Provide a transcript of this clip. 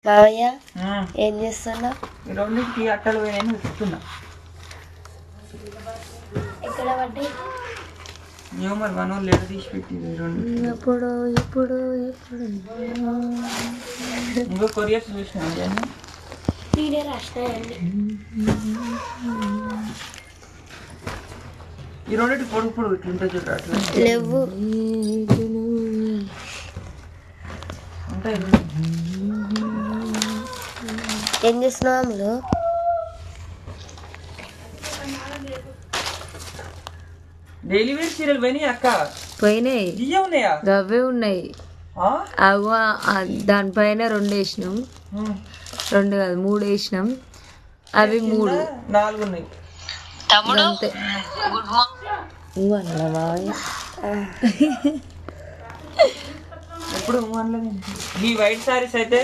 మావయ్య ఏం చేస్తున్నా? ఈ రెండింటికి అట్టలు పోయాయని చెప్తున్నా. ఎక్కడ పడ్డాయి? ఏమో మరి మన వాళ్ళు ఎడ తీసి పెట్టింది రెండు. ఎప్పుడు ఎప్పుడు ఎప్పుడు ఇంకో కొరియర్స్ చూసినా నేనే రాసినాయండి. ఈ రెండింటి పొడుగు పొడుగు ఇట్లుంటే చూడరా అట్లా లేవు ఉంటాయి. ఏం చేస్తున్నావు అమ్ములు? డైలీ వేర్ సీరియల్ పోయినాయి అక్క. పోయినాయి, ఇయ్యే ఉన్నాయా? గవ్వే ఉన్నాయి. అగో దానిపైన 2 వేసినాం, 2 కాదు 3 వేసినాం. అవి 3 4 ఉన్నాయి. అంతే. ఎప్పుడు ఈ వైట్ సారీస్ అయితే